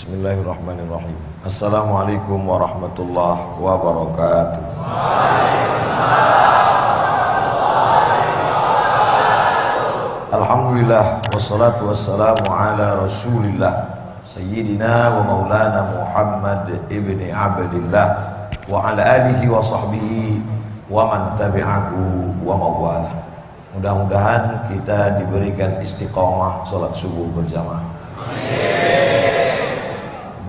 Bismillahirrahmanirrahim. Assalamualaikum warahmatullahi wabarakatuh. Alhamdulillah wassalatu wassalamu ala rasulillah Sayyidina wa maulana Muhammad ibni Abdillah wa ala alihi wa sahbihi wa man tabi'ahu wa mawalah. Mudah-mudahan kita diberikan istiqamah salat subuh berjamaah.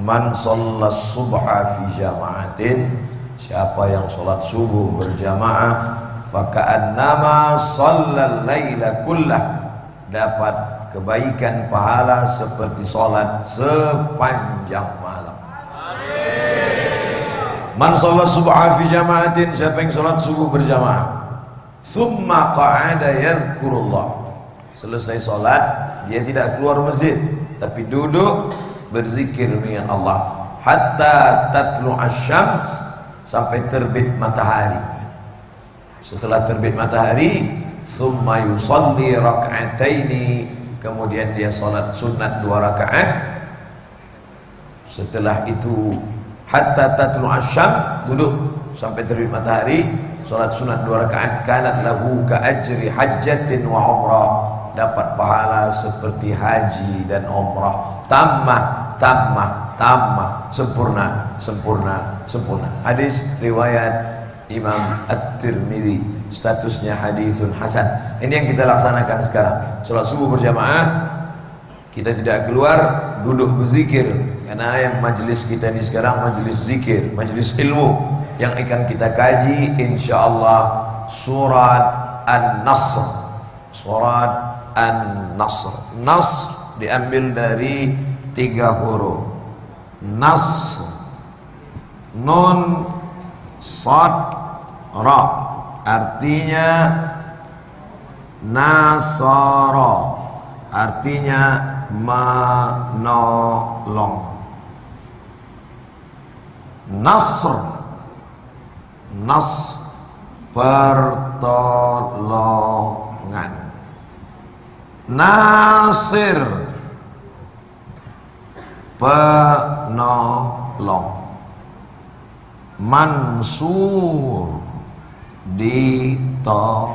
Man shallas subha fi jama'atin, siapa yang salat subuh berjamaah, faka'annama shallal laila kullah, dapat kebaikan pahala seperti salat sepanjang malam. Man shallas subha fi jama'atin, siapa yang salat subuh berjamaah, summa qa'ada yadhkurullah, selesai salat dia tidak keluar masjid tapi duduk berzikir dengan Allah hatta tatlu asyams, sampai terbit matahari. Setelah terbit matahari, summa yusalli rak'ataini, kemudian dia salat sunat 2 rakaat. Setelah itu hatta tatlu asyams, duduk sampai terbit matahari, salat sunat 2 rakaat, kanat lahu ka ajri hajjatin wa umrah, dapat pahala seperti haji dan umrah. Tammah, sempurna. Hadis riwayat Imam At-Tirmidzi, statusnya hadisun hasan. Ini yang kita laksanakan sekarang. Salat subuh berjamaah, kita tidak keluar, duduk berzikir. Karena yang majelis kita ini sekarang majelis zikir, majelis ilmu. Yang akan kita kaji insyaallah surat An-Nasr. Surat An-Nasr. Nasr diambil dari 3 huruf. Nasr, nun, sad, ra, artinya nasara, artinya menolong. Nasr, pertolongan. Nasir, penolong. Mansur, ditolong.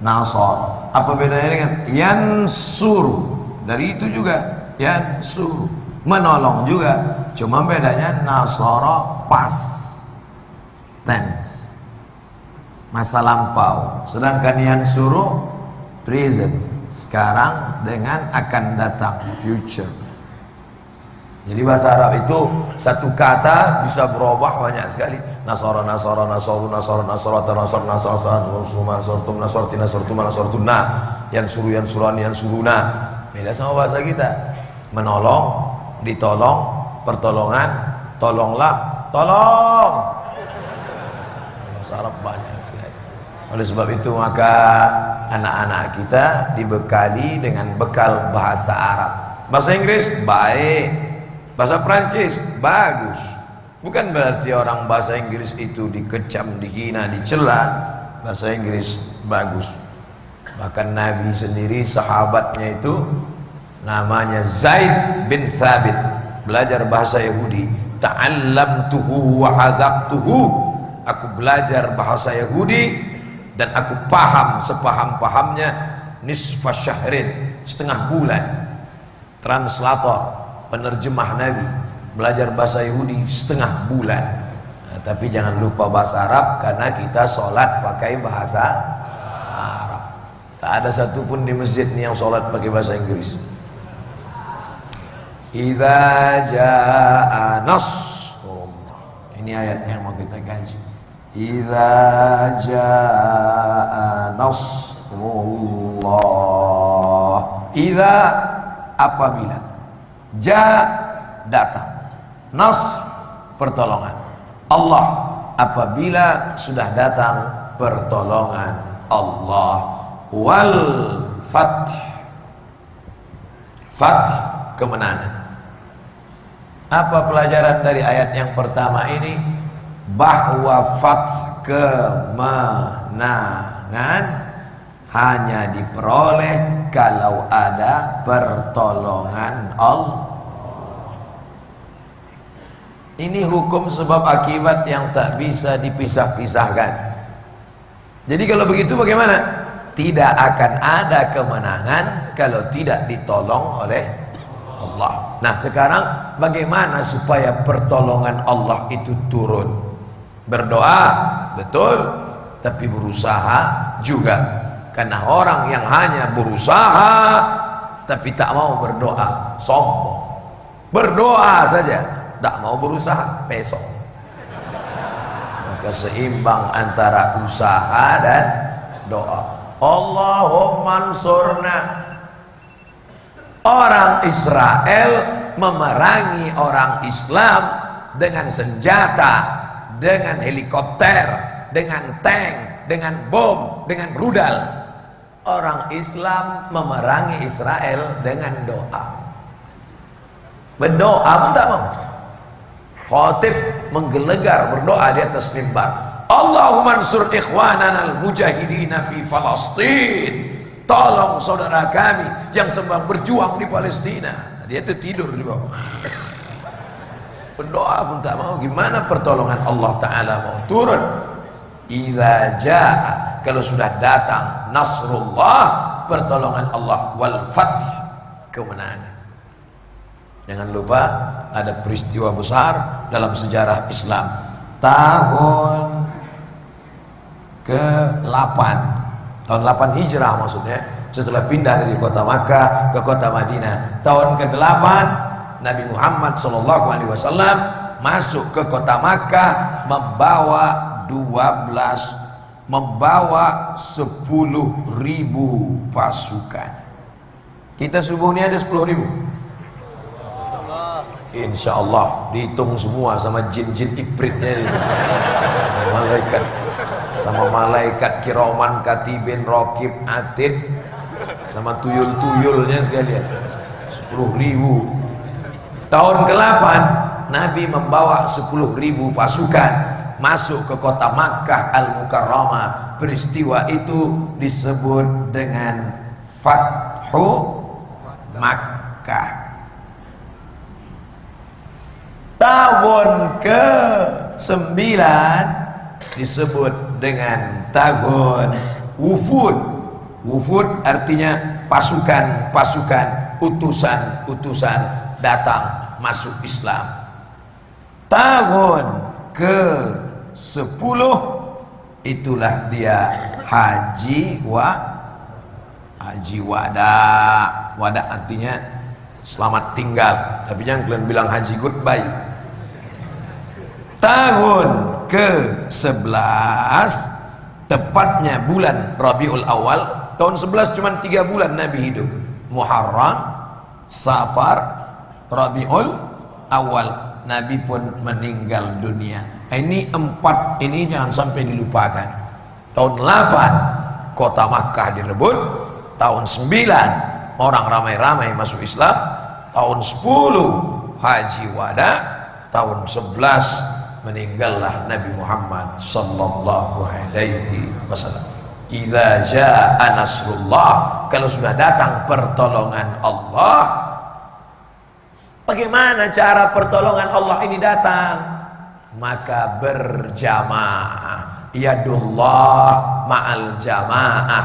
Nasar, apa bedanya dengan yansur? Dari itu juga yansur, menolong juga, cuma bedanya nasara past tense, masa lampau, sedangkan yansuru present, sekarang dengan akan datang, future. Jadi bahasa Arab itu satu kata bisa berubah banyak sekali. Nasara, nasaru, nasartuna, yansuruna. Beda sama bahasa kita. Menolong, ditolong, pertolongan, tolonglah, tolong. Bahasa Arab banyak sekali. Oleh sebab itu maka anak-anak kita dibekali dengan bekal bahasa Arab. Bahasa Inggris baik, bahasa Prancis bagus. Bukan berarti orang bahasa Inggris itu dikecam, dihina, dicela. Bahasa Inggris bagus. Bahkan Nabi sendiri, sahabatnya itu namanya Zaid bin Thabit, belajar bahasa Yahudi. Ta'allamtuhu wa hadzaqtuhu, aku belajar bahasa Yahudi dan aku paham sepaham-pahamnya. Nisfa syahrin, setengah bulan. Translator, penerjemah Nabi, belajar bahasa Yahudi setengah bulan. Nah, tapi jangan lupa bahasa Arab, karena kita sholat pakai bahasa Arab. Tak ada satupun di masjid ini yang sholat pakai bahasa Inggris. Idza jaa nasrullah, ini ayat yang mau kita kaji. Idza jaa nasrullah, idza apabila, ja datang, nasr pertolongan, Allah apabila sudah datang pertolongan Allah, wal fath, fath kemenangan. Apa pelajaran dari ayat yang pertama ini? Bahwa fath kemenangan hanya diperoleh kalau ada pertolongan Allah. Ini hukum sebab akibat yang tak bisa dipisah-pisahkan. Jadi kalau begitu bagaimana? Tidak akan ada kemenangan kalau tidak ditolong oleh Allah. Nah sekarang bagaimana supaya pertolongan Allah itu turun? Berdoa, betul, tapi berusaha juga. Karena orang yang hanya berusaha tapi tak mau berdoa, sombong. Berdoa saja, tak mau berusaha, pesok. Maka seimbang antara usaha dan doa. Allahumma ansurna. Orang Israel memerangi orang Islam dengan senjata, dengan helikopter, dengan tank, dengan bom, dengan rudal. Orang Islam memerangi Israel dengan doa. Berdoa pun tak mau. Khatib menggelegar berdoa di atas mimbar. Allahumma ansur ikhwanana al-mujahidina fi Falastin. Tolong saudara kami yang sedang berjuang di Palestina. Dia itu tidur di bawah. Berdoa pun tak mau. Gimana pertolongan Allah Ta'ala mau turun? Idza jaa, kalau sudah datang nasrullah, pertolongan Allah, wal fath, kemenangan. Jangan lupa ada peristiwa besar dalam sejarah Islam. Tahun ke-8, tahun 8 Hijrah maksudnya, setelah pindah dari kota Makkah ke kota Madinah. Tahun ke-8 Nabi Muhammad SAW masuk ke kota Makkah membawa 10.000 pasukan. Kita subuh ini ada 10.000. Insya Allah dihitung semua sama jin-jin ibritnya ini. Malaikat, sama malaikat kiraman katibin raqib atid, sama tuyul-tuyulnya sekalian. 10.000. Tahun ke-8 Nabi membawa 10.000 pasukan masuk ke kota Makkah Al-Mukarramah. Peristiwa itu disebut dengan Fathu Makkah. Tahun ke-9 disebut dengan tahun Wufud. Wufud artinya pasukan-pasukan, utusan-utusan datang masuk Islam. Tahun ke-10 itulah dia haji wada. Wada artinya selamat tinggal, tapi jangan kalian bilang haji goodbye. Tahun ke-11 tepatnya bulan Rabiul Awal. Tahun 11 cuma 3 bulan Nabi hidup. Muharram, Safar, Rabiul Awal. Nabi pun meninggal dunia. Ini 4 ini jangan sampai dilupakan. Tahun 8 kota Makkah direbut. Tahun 9 orang ramai-ramai masuk Islam. Tahun 10 haji wada. Tahun 11 meninggallah Nabi Muhammad sallallahu alaihi wasallam. Idza jaa nasrullah, kalau sudah datang pertolongan Allah. Bagaimana cara pertolongan Allah ini datang? Maka berjamaah. Yadullah ma'al jamaah.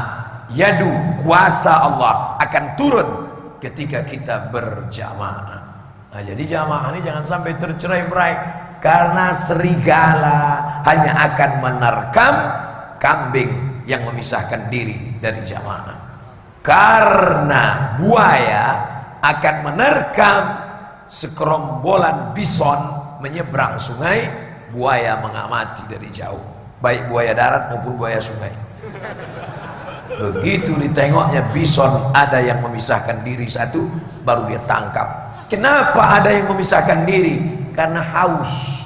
Yadu, kuasa Allah akan turun ketika kita berjamaah. Nah, jadi jamaah ini jangan sampai tercerai-berai. Karena serigala hanya akan menerkam kambing yang memisahkan diri dari jamaah. Karena buaya akan menerkam sekerombolan bison menyeberang sungai, buaya mengamati dari jauh, baik buaya darat maupun buaya sungai. Begitu ditengoknya bison ada yang memisahkan diri satu, baru dia tangkap. Kenapa ada yang memisahkan diri? Karena haus,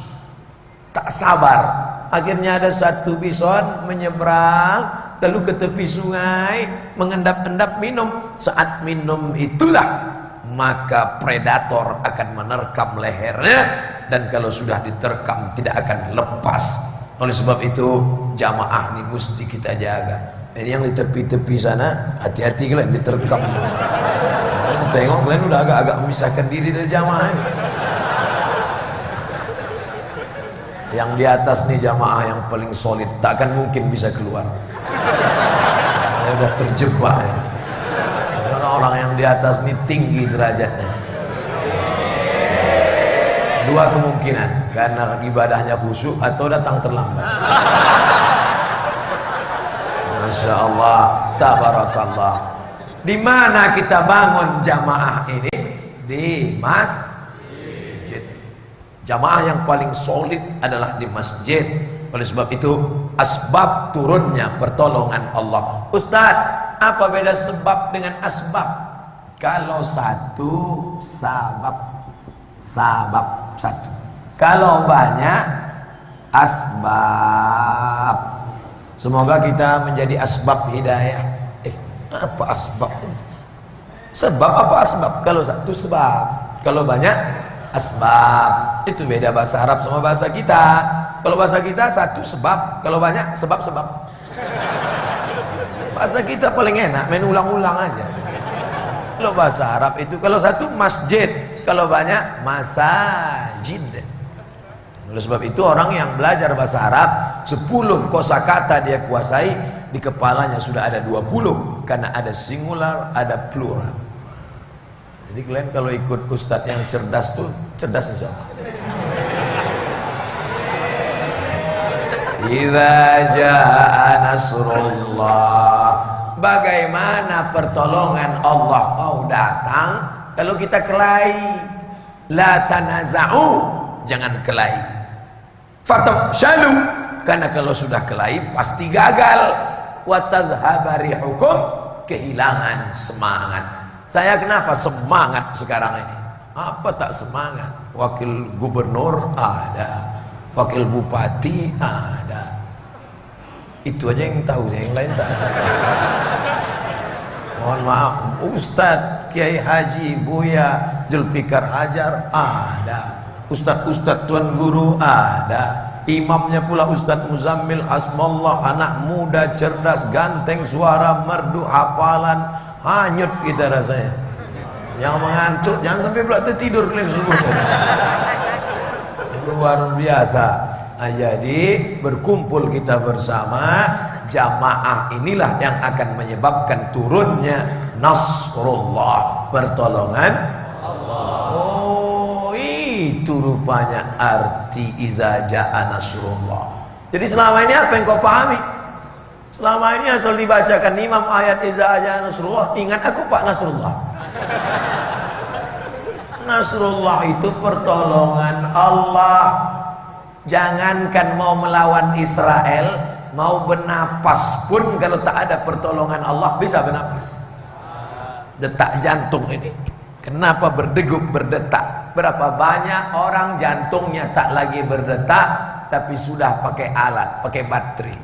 tak sabar. Akhirnya ada satu bison menyeberang lalu ke tepi sungai, mengendap-endap minum. Saat minum itulah maka predator akan menerkam lehernya, dan kalau sudah diterkam tidak akan lepas. Oleh sebab itu jamaah ini mesti kita jaga. Ini yang di tepi-tepi sana, hati-hati kalian diterkam. Tengok kalian udah agak-agak memisahkan diri dari jamaah ini. Yang di atas nih jamaah yang paling solid, takkan mungkin bisa keluar. Udah terjebak ya. Karena orang yang di atas nih tinggi derajatnya. Dua kemungkinan, karena ibadahnya khusyuk atau datang terlambat. Masya Allah, tabarakallah. Di mana kita bangun jamaah ini? Di masjid. Jamaah yang paling solid adalah di masjid. Oleh sebab itu, asbab turunnya pertolongan Allah. Ustadz, apa beda sebab dengan asbab? Kalau satu sabab satu. Kalau banyak asbab. Semoga kita menjadi asbab hidayah. Apa asbab? Sebab apa asbab? Kalau satu sebab, kalau banyak asbab. Itu beda bahasa Arab sama bahasa kita. Kalau bahasa kita satu sebab, kalau banyak sebab-sebab. Bahasa kita paling enak main ulang-ulang aja. Kalau bahasa Arab itu kalau satu masjid, kalau banyak masajid. Oleh sebab itu orang yang belajar bahasa Arab 10 kosakata dia kuasai, di kepalanya sudah ada 20 karena ada singular, ada plural. Jadi kalian kalau ikut ustadz yang cerdas tuh cerdas insya Allah. Idza jaa nasrullah. Bagaimana pertolongan Allah mau datang kalau kita kelahi? La tanaza'u, jangan kelahi. Fatafshalu, karena kalau sudah kelahi pasti gagal. Wa tadhhaba rihukum, kehilangan semangat. Saya kenapa semangat sekarang ini? Apa tak semangat? Wakil gubernur ada, wakil bupati ada. Itu aja yang tahu, yang lain tak ada. Mohon maaf, Ustadz, Kiai Haji, Buya, Zulfikar Hajar ada. Ustadz Tuan Guru ada. Imamnya pula Ustadz Muzammil Hasmallah, anak muda, cerdas, ganteng, suara merdu, hafalan, hanyut kita rasanya. Yang mengantuk, jangan sampai pula tertidur kalian subuh. Luar biasa. Nah, jadi berkumpul kita bersama jamaah inilah yang akan menyebabkan turunnya nasrullah, pertolongan Allah. Oh, itu rupanya arti iza jaa nasrullah. Jadi selama ini apa yang kau pahami? Selama ini asal dibacakan imam ayat iza jaa nasrullah, ingat aku Pak Nasrullah. Nasrullah itu pertolongan Allah. Jangankan mau melawan Israel, mau bernapas pun kalau tak ada pertolongan Allah bisa bernapas. Detak jantung ini, kenapa berdegup berdetak? Berapa banyak orang jantungnya tak lagi berdetak, tapi sudah pakai alat, pakai baterai.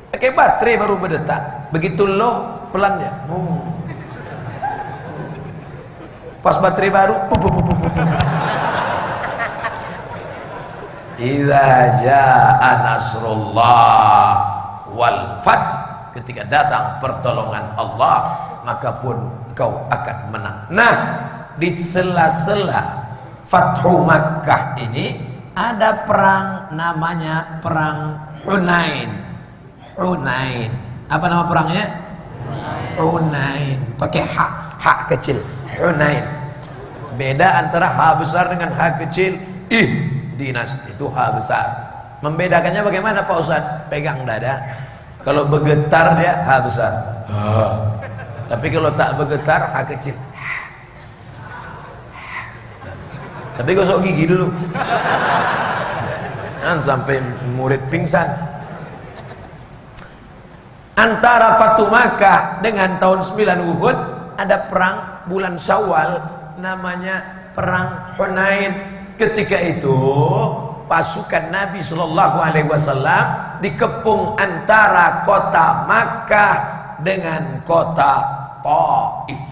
Pakai baterai baru berdetak. Begitu low pelannya. Pas baterai baru. Idza jaa nasrullah wal fath, ketika datang pertolongan Allah, maka pun kau akan menang. Nah, di sela-sela Fathu Makkah ini ada perang namanya perang Hunain. Hunain. Apa nama perangnya? Hunain. Pakai ha kecil. Hunain. Beda antara ha besar dengan ha kecil. Dinas itu ha besar. Membedakannya bagaimana Pak Ustadz? Pegang dada. Kalau bergetar dia ha besar. Tapi kalau tak bergetar ha kecil. Tapi gosok gigi dulu. Jangan sampai murid pingsan. Antara Fathu Makkah dengan tahun 9 Wufud ada perang bulan Syawal namanya perang Hunain. Ketika itu pasukan Nabi Shallallahu Alaihi Wasallam dikepung antara kota Makkah dengan kota Taif.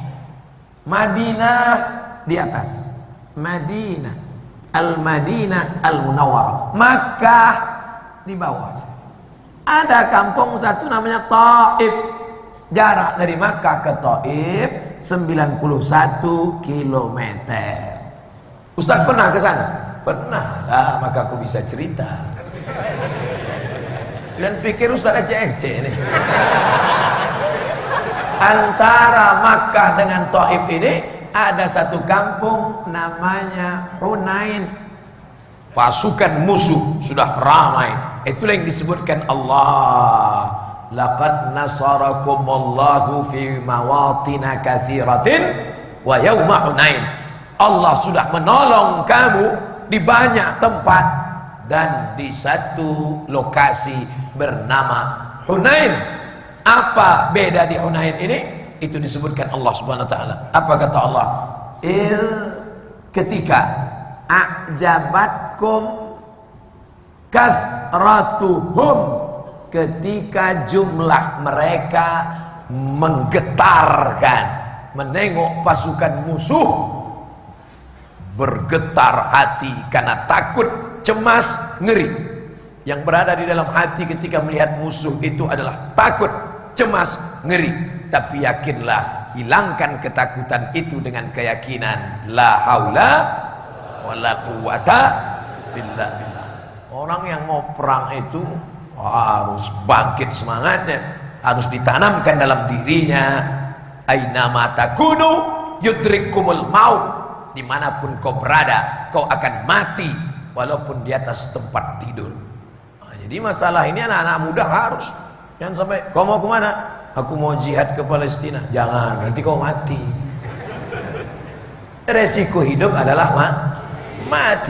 Madinah di atas, Madinah Al-Madinah Al-Munawwarah, Makkah di bawah. Ada kampung satu namanya Taif. Jarak dari Makkah ke Taif 91 kilometer. Ustaz pernah ke sana? Pernah lah, maka aku bisa cerita. Kalian pikir Ustaz ece-ece nih? Antara Makkah dengan Taif ini ada satu kampung namanya Hunain. Pasukan musuh sudah ramai. Itulah yang disebutkan Allah, laqad nasarakumullahu fi mawatina katsiratin wa yauma Hunain. Allah sudah menolong kamu di banyak tempat dan di satu lokasi bernama Hunain. Apa beda di Hunain ini? Itu disebutkan Allah Subhanahu wa taala. Apa kata Allah? Ketika a'jabatkum kasratuhum, ketika jumlah mereka menggetarkan, menengok pasukan musuh, bergetar hati karena takut, cemas, ngeri. Yang berada di dalam hati ketika melihat musuh itu adalah takut, cemas, ngeri. Tapi yakinlah, hilangkan ketakutan itu dengan keyakinan la haula wala quwata illa billah. Orang yang mau perang itu harus bangkit semangatnya, harus ditanamkan dalam dirinya, ainama takunu yudrikumul maut. Dimanapun kau berada, kau akan mati walaupun di atas tempat tidur. Nah, jadi masalah ini anak-anak muda harus, jangan sampai kau mau kemana? Aku mau jihad ke Palestina. Jangan, nanti kau mati. Resiko hidup adalah mati.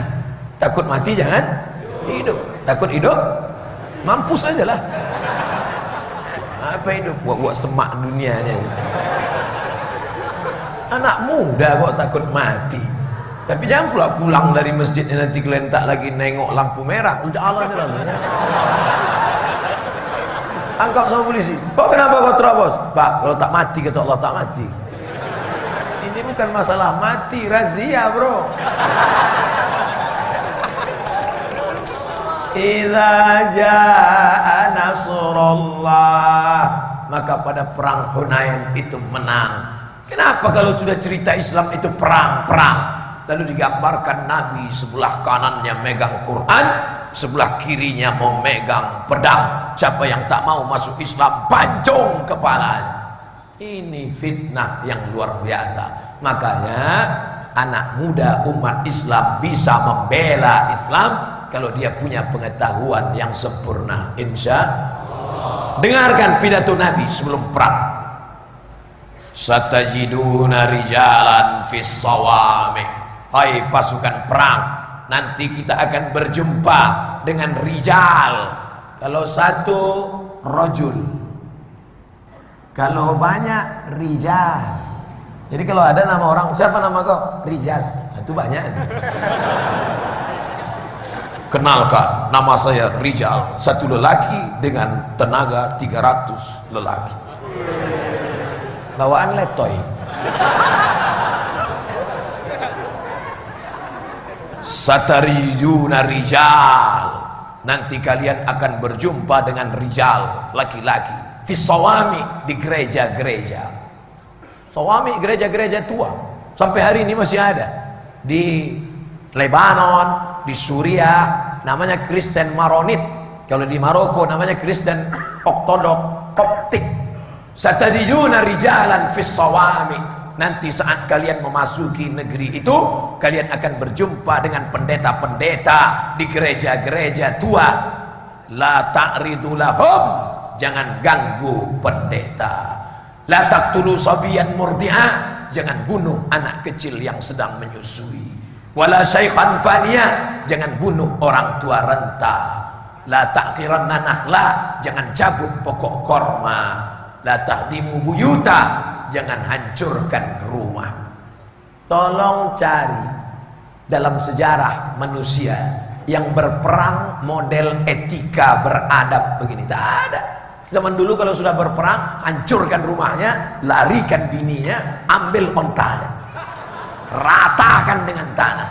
Takut mati jangan hidup. Takut hidup mampus aja lah. Apa hidup? Buat semak dunianya. Anak muda kok takut mati. Tapi jangan pula pulang dari masjidnya nanti kalian tak lagi nengok lampu merah. Udah Allah nih lah. Angkat sama polisi. Kok kenapa kau terobos? Pak, kalau tak mati kata Allah tak mati. Ini bukan masalah mati, razia bro. Idza jaa nasrullah, maka pada perang Hunain itu menang. Kenapa kalau sudah cerita Islam itu perang-perang? Lalu digambarkan Nabi sebelah kanannya megang Quran, sebelah kirinya memegang pedang. Siapa yang tak mau masuk Islam, pancung kepalanya. Ini fitnah yang luar biasa. Makanya anak muda umat Islam bisa membela Islam kalau dia punya pengetahuan yang sempurna. Insya Allah. Dengarkan pidato Nabi sebelum perang. Satajiduna rijalan fis sawami. Hai pasukan perang, nanti kita akan berjumpa dengan rijal. Kalau satu rajul, kalau banyak rijal. Jadi kalau ada nama orang, siapa nama kau? Rijal. Nah, itu banyak itu. Kenalkan, nama saya Rijal, satu lelaki dengan tenaga 300 lelaki. Bawaan letoy. Satarijuna rijal, nanti kalian akan berjumpa dengan rijal, laki-laki. Fisawami, di gereja-gereja. Sawami, gereja-gereja tua, sampai hari ini masih ada. Di Lebanon, di Suriah, namanya Kristen Maronit. Kalau di Maroko namanya Kristen Ortodok Koptik. Satajiduna rijalan fis sawami. Nanti saat kalian memasuki negeri itu, kalian akan berjumpa dengan pendeta-pendeta di gereja-gereja tua. La ta'ridu lahum, jangan ganggu pendeta. La taqtulu sabiyan murdi'a, jangan bunuh anak kecil yang sedang menyusui. Wala syaikhan faniya, jangan bunuh orang tua renta. La taqiranna nakhla, jangan cabut pokok korma. La tahdimu buyuta, jangan hancurkan rumah. Tolong cari dalam sejarah manusia yang berperang model etika beradab begini. Tak ada. Zaman dulu kalau sudah berperang, hancurkan rumahnya, larikan bininya, ambil ontanya, ratakan dengan tanah.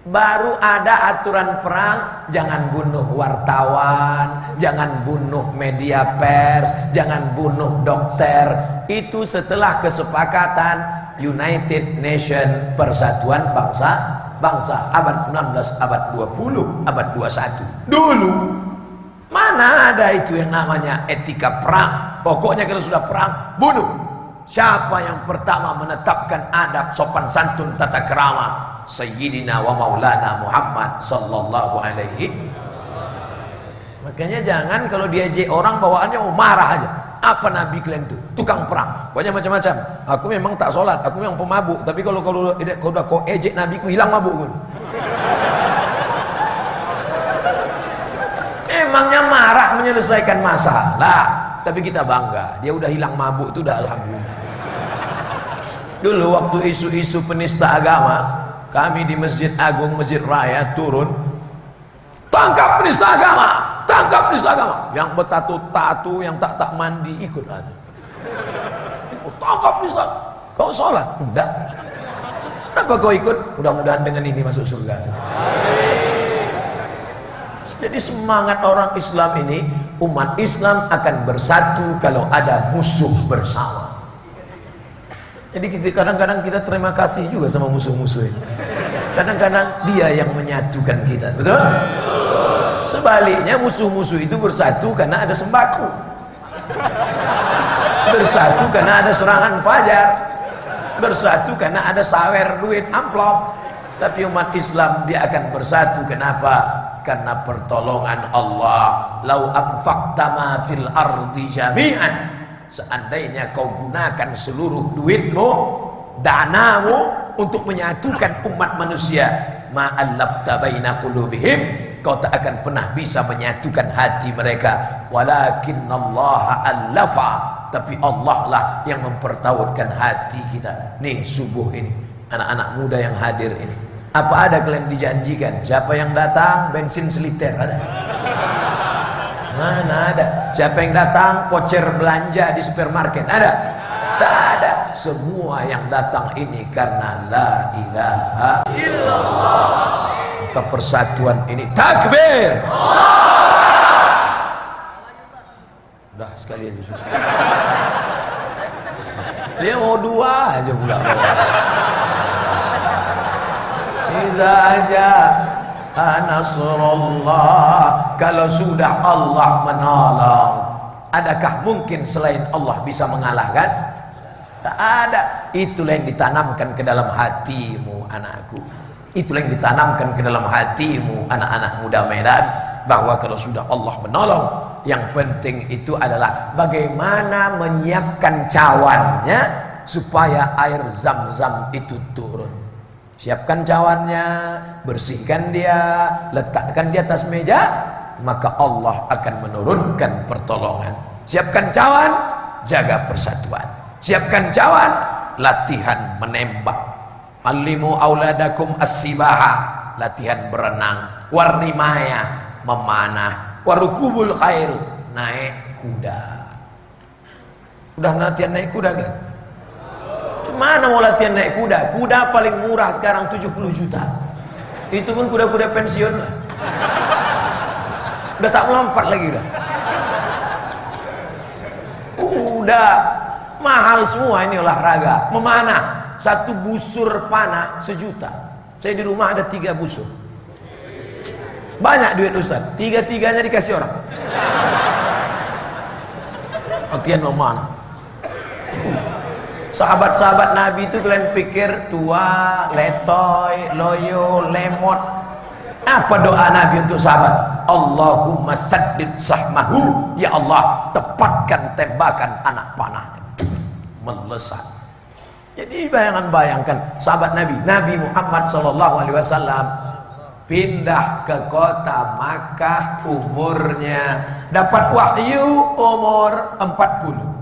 Baru ada aturan perang, jangan bunuh wartawan, jangan bunuh media pers, jangan bunuh dokter. Itu setelah kesepakatan United Nation, Persatuan Bangsa bangsa abad 19, abad 20, abad 21. Dulu mana ada itu yang namanya etika perang. Pokoknya kalau sudah perang, bunuh. Siapa yang pertama menetapkan adab sopan santun tata kerama? Sayyidina wa maulana Muhammad sallallahu alaihi. Makanya jangan kalau diejek orang bawaannya marah aja. Apa nabi kalian itu? Tukang perang. Pokoknya macam-macam. Aku memang tak sholat, aku memang pemabuk. Tapi kalau udah kau ejek nabi ku, hilang mabuk. Emangnya marah menyelesaikan masalah. Tapi kita bangga, dia udah hilang mabuk itu udah alhamdulillah. Dulu waktu isu-isu penista agama, kami di Masjid Agung, Masjid Raya turun, tangkap penista agama, tangkap penista agama. Yang bertatu-tatu, yang tak mandi ikut aja. Tangkap penista. Kau sholat? Enggak. Kenapa kau ikut? Mudah-mudahan dengan ini masuk surga. Jadi semangat orang Islam ini, umat Islam akan bersatu kalau ada musuh bersama. Jadi kadang-kadang kita terima kasih juga sama musuh-musuh ini. Kadang-kadang dia yang menyatukan kita, betul? Sebaliknya musuh-musuh itu bersatu karena ada sembako, bersatu karena ada serangan fajar, bersatu karena ada sawer duit amplop. Tapi umat Islam dia akan bersatu, kenapa? Karena pertolongan Allah. Lau anfaqta ma fil ardi jami'an, seandainya kau gunakan seluruh duitmu, danamu untuk menyatukan umat manusia, ma'allafta baina qulubihim, kau tak akan pernah bisa menyatukan hati mereka. Walakinnallaha allafa, tapi Allah lah yang mempertautkan hati kita. Nih subuh ini, anak-anak muda yang hadir ini, apa ada kalian dijanjikan? Siapa yang datang bensin seliter? Ada? Mana ada? Siapa yang datang voucher belanja di supermarket? Ada? Tak ada. Semua yang datang ini karena la ilaha illallah. Maka persatuan ini takbir. Udah sekali aja sudah. Dia mau dua aja pula. Iza aja Nasrullah, kalau sudah Allah menolong, adakah mungkin selain Allah bisa mengalahkan? Tak ada. Itulah yang ditanamkan ke dalam hatimu anakku, itulah yang ditanamkan ke dalam hatimu anak-anak muda Medan, bahwa kalau sudah Allah menolong, yang penting itu adalah bagaimana menyiapkan cawannya supaya air zam-zam itu turun. Siapkan cawannya, bersihkan dia, letakkan di atas meja, maka Allah akan menurunkan pertolongan. Siapkan cawan, jaga persatuan. Siapkan cawan, latihan menembak. Allimu auladakum as-sibaha, latihan berenang. Warrimaya, memanah. Warukubul khail, naik kuda. Udah latihan naik kuda kan? Mana mau latihan naik kuda? Kuda paling murah sekarang 70 juta. Itu pun kuda-kuda pensiun lah. Udah tak melompat lagi udah. Udah mahal semua ini olahraga. Memanah, satu busur panah 1 juta. Saya di rumah ada 3 busur. Banyak duit Ustaz. 3-3-nya dikasih orang. Latihan memanah. Sahabat-sahabat Nabi itu kalian pikir tua, letoy, loyo, lemot. Apa doa Nabi untuk sahabat? Allahumma saddid sahmahu, ya Allah tepatkan tembakan anak panahnya. Melesat. Jadi bayangkan sahabat Nabi, Nabi Muhammad SAW pindah ke kota Makkah, umurnya dapat wahyu umur 40.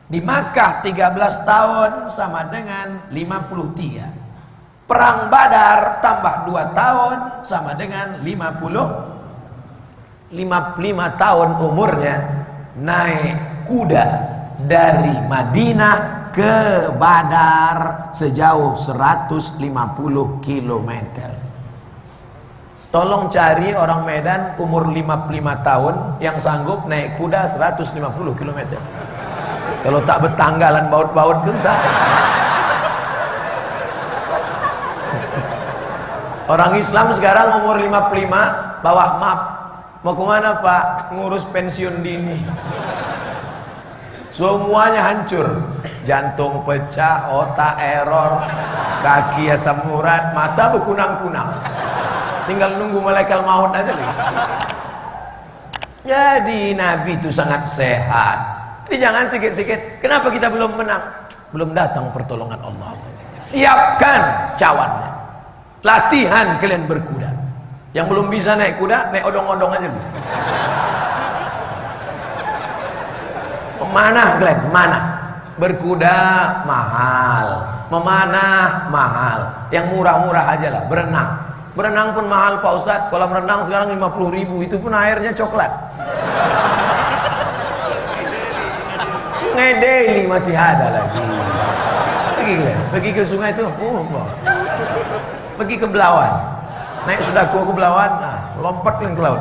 Di Makkah 13 tahun sama dengan 53. Perang Badar tambah 2 tahun sama dengan 55 tahun umurnya, naik kuda dari Madinah ke Badar sejauh 150 km. Tolong cari orang Medan umur 55 tahun yang sanggup naik kuda 150 km. Kalau tak bertanggalan baut-baut itu tak. Orang Islam sekarang umur 55 bawa map. Mau kemana Pak? Ngurus pensiun dini. Semuanya hancur. Jantung pecah, otak error, kaki asam urat, mata berkunang-kunang. Tinggal nunggu malaikat maut aja nih. Jadi Nabi itu sangat sehat. Jadi jangan sikit-sikit. Kenapa kita belum menang? Belum datang pertolongan Allah. Siapkan cawannya. Latihan kalian berkuda. Yang belum bisa naik kuda, naik odong-odong aja dulu. Memanah kalian, memanah. Berkuda mahal, memanah mahal. Yang murah-murah aja lah, berenang. Berenang pun mahal Pak Ustadz. Kolam renang sekarang 50.000, itu pun airnya coklat. Sungai Deli masih ada lagi. Pergi ke sungai itu, pergi ke Belawan, naik Sudako ke Belawan, nah, lompat kalian ke laut.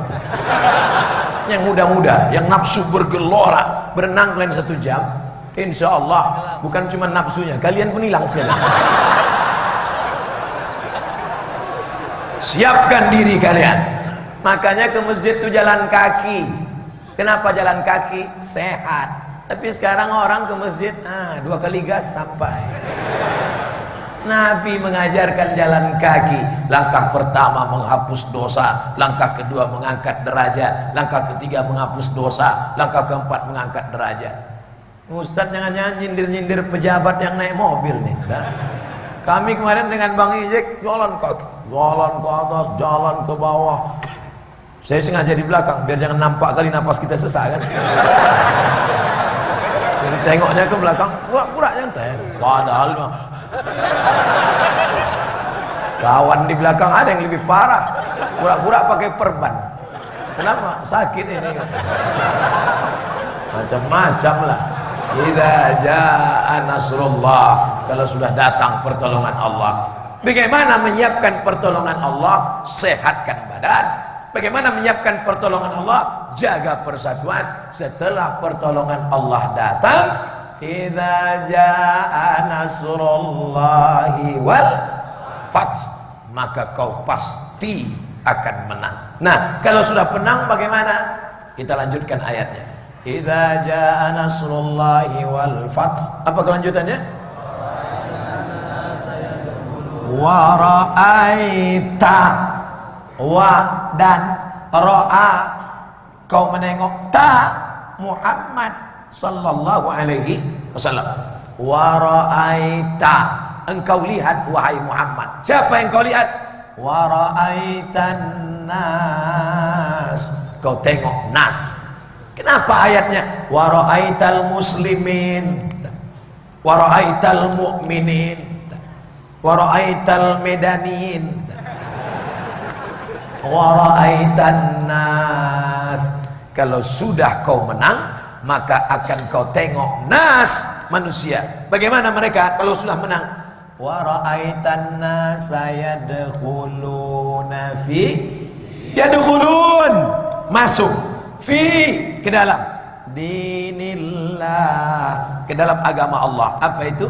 Yang muda-muda, yang nafsu bergelora, berenang kalian 1 jam, insya Allah bukan cuma nafsunya, kalian pun hilang sekali. Siapkan diri kalian. Makanya ke masjid itu jalan kaki. Kenapa jalan kaki? Sehat. Tapi sekarang orang ke masjid 2 kali gas sampai. Nabi mengajarkan jalan kaki. Langkah pertama menghapus dosa, langkah kedua mengangkat derajat, langkah ketiga menghapus dosa, langkah keempat mengangkat derajat. Ustadz jangan nyindir-nyindir pejabat yang naik mobil nih. Kami kemarin dengan Bang Ijek jalan kaki, jalan ke atas, jalan ke bawah. Saya sengaja di belakang biar jangan nampak kali napas kita sesak kan. Jadi tengoknya ke belakang, pura-pura nyantai. Padahal kawan di belakang ada yang lebih parah, pura-pura pakai perban. Kenapa? Sakit ini. Macam-macam lah. Idza jaa nasrullah, kalau sudah datang pertolongan Allah. Bagaimana menyiapkan pertolongan Allah? Sehatkan badan. Bagaimana menyiapkan pertolongan Allah? Jaga persatuan. Setelah pertolongan Allah datang, idza jaa nasrullahi wal fath, maka kau pasti akan menang. Nah, kalau sudah menang bagaimana? Kita lanjutkan ayatnya. Idza jaa nasrullahi wal fath. Apa kelanjutannya? Wa ra'aita, wa dan ra'a, kau menengok ta Muhammad sallallahu alaihi wasallam. Wa ra'aita, engkau lihat wahai Muhammad. Siapa yang kau lihat? Wa ra'aitan nas, kau tengok nas. Kenapa ayatnya wa ra'aital muslimin, wa ra'aital mu'minin, wa ra'aital medanin, wa ra'aitan nas? Kalau sudah kau menang, maka akan kau tengok nas, manusia. Bagaimana mereka kalau sudah menang? Wa ra'aitan nas yadkhuluna fi, yadkhulun, masuk, fi, ke dalam, dinillah, ke dalam agama Allah. Apa itu?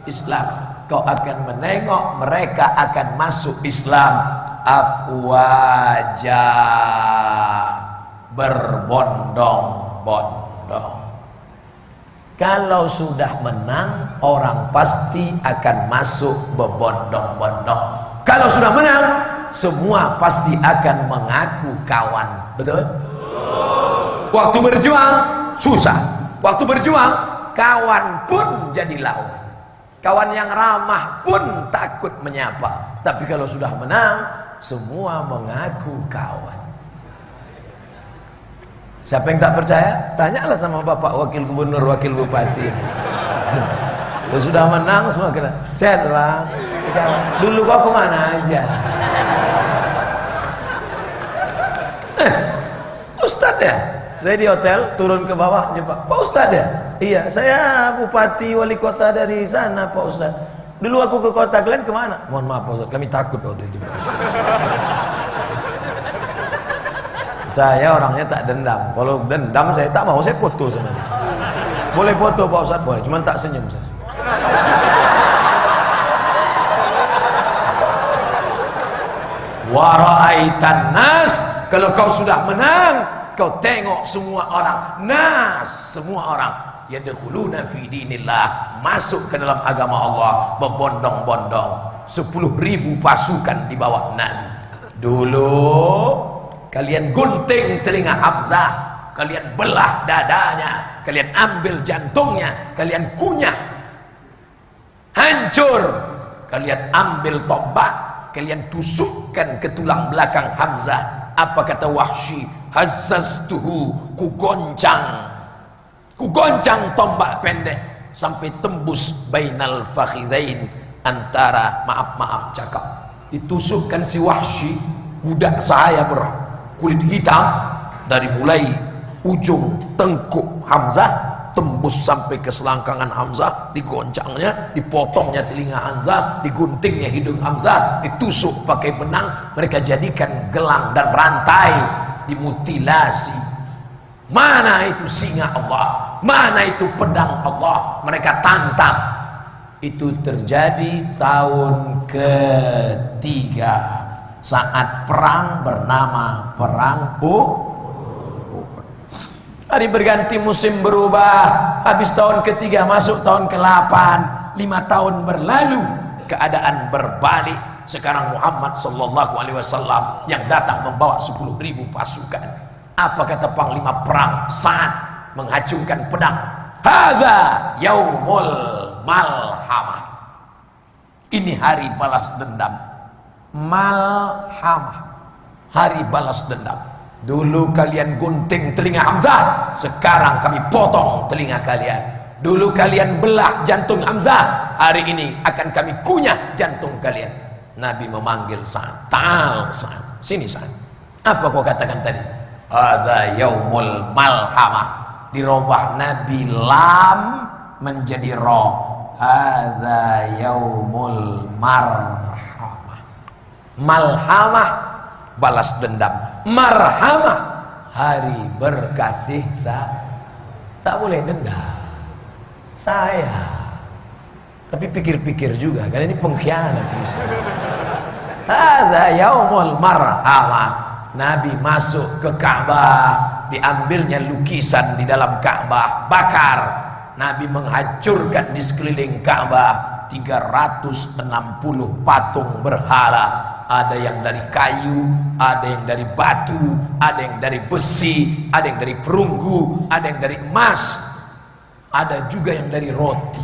Islam. Kau akan menengok mereka akan masuk Islam afwaja, berbondong-bondong. Kalau sudah menang, orang pasti akan masuk berbondong-bondong. Kalau sudah menang, semua pasti akan mengaku kawan. Betul? Waktu berjuang susah, waktu berjuang kawan pun jadi lawan. Kawan yang ramah pun takut menyapa. Tapi kalau sudah menang, semua mengaku kawan. Siapa yang tak percaya? Tanyalah sama Bapak Wakil Gubernur, Wakil Bupati. Kalau sudah menang semua kena. Sehat Bang. Dulu kau kemana aja? Ustadz ya? Saya di hotel, turun ke bawah jumpa Pak Ustadz ya? Iya, saya bupati wali kota dari sana Pak Ustadz. Dulu aku ke kota, kalian kemana? Mohon maaf Pak Ustadz, kami takut waktu itu. Saya orangnya tak dendam. Kalau dendam saya tak mau, saya foto sama dia. Boleh foto Pak Ustadz? Boleh, cuman tak senyum saya. Wa ra'aitan nas, kalau kau sudah menang, kau tengok semua orang, nas, semua orang yadkhuluna fi dinillah, masuk ke dalam agama Allah berbondong-bondong. 10.000 pasukan di bawah Nabi. Dulu kalian gunting telinga Hamzah, kalian belah dadanya, kalian ambil jantungnya, kalian kunyah, hancur, kalian ambil tombak, kalian tusukkan ke tulang belakang Hamzah. Apa kata Wahsy? Hazzaztuhu, kugoncang tombak pendek sampai tembus bainal fakhidain, antara maaf cakap. Ditusukkan si Wahsy, budak saya berkulit hitam, dari mulai ujung tengkuk Hamzah tembus sampai ke selangkangan Hamzah, digoncangnya, dipotongnya telinga Hamzah, diguntingnya hidung Hamzah, ditusuk pakai benang, mereka jadikan gelang dan rantai, dimutilasi. Mana itu singa Allah, mana itu pedang Allah, mereka tantang. Itu terjadi tahun ketiga saat perang bernama perang Uhud. Hari berganti, musim berubah, habis tahun ketiga masuk tahun ke-8, 5 tahun berlalu, keadaan berbalik. Sekarang Muhammad sallallahu alaihi wasallam yang datang membawa 10.000 pasukan. Apa kata panglima perang Sa'ad mengacungkan pedang? Hadza yaumul malhamah. Ini hari balas dendam. Malhamah, hari balas dendam. Dulu kalian gunting telinga Hamzah, sekarang kami potong telinga kalian. Dulu kalian belah jantung Hamzah, hari ini akan kami kunyah jantung kalian. Nabi memanggil Sa'ad. Ta'al Sa'ad, sini Sa'ad. Apa kau katakan tadi? Hadza yaumul malhamah. Dirubah Nabi lam menjadi ra. Hadza yaumul marhamah. Malhamah, balas dendam. Marhamah, hari berkasih sayang. Tak boleh dendam saya. Tapi pikir-pikir juga, karena ini pengkhianat. Hadza yaumul marhamah. Nabi masuk ke Ka'bah, diambilnya lukisan di dalam Ka'bah, bakar. Nabi menghancurkan di sekeliling Ka'bah 360 patung berhala. Ada yang dari kayu, ada yang dari batu, ada yang dari besi, ada yang dari perunggu, ada yang dari emas, ada juga yang dari roti.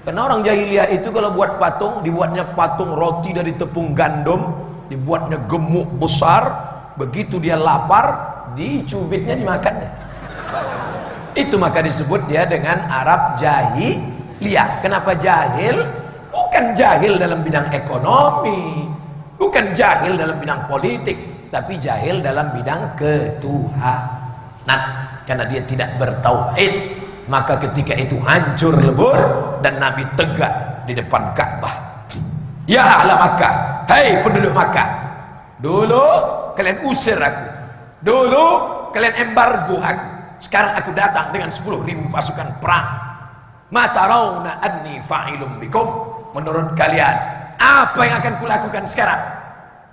Karena orang jahiliyah itu kalau buat patung, dibuatnya patung roti dari tepung gandum, dibuatnya gemuk besar, begitu dia lapar, dicubitnya, dimakannya. Itu maka disebut dia dengan Arab jahiliyah. Kenapa jahil? Bukan jahil dalam bidang ekonomi, bukan jahil dalam bidang politik, tapi jahil dalam bidang ketuhanan. Karena dia tidak bertauhid, maka ketika itu hancur lebur dan Nabi tegak di depan Ka'bah. Ya ahla Makkah, hai penduduk Makkah, dulu kalian usir aku, dulu kalian embargo aku, sekarang aku datang dengan 10.000 pasukan perang. Ma tarawna anni fa'ilum bikum, menurut kalian apa yang akan kulakukan sekarang?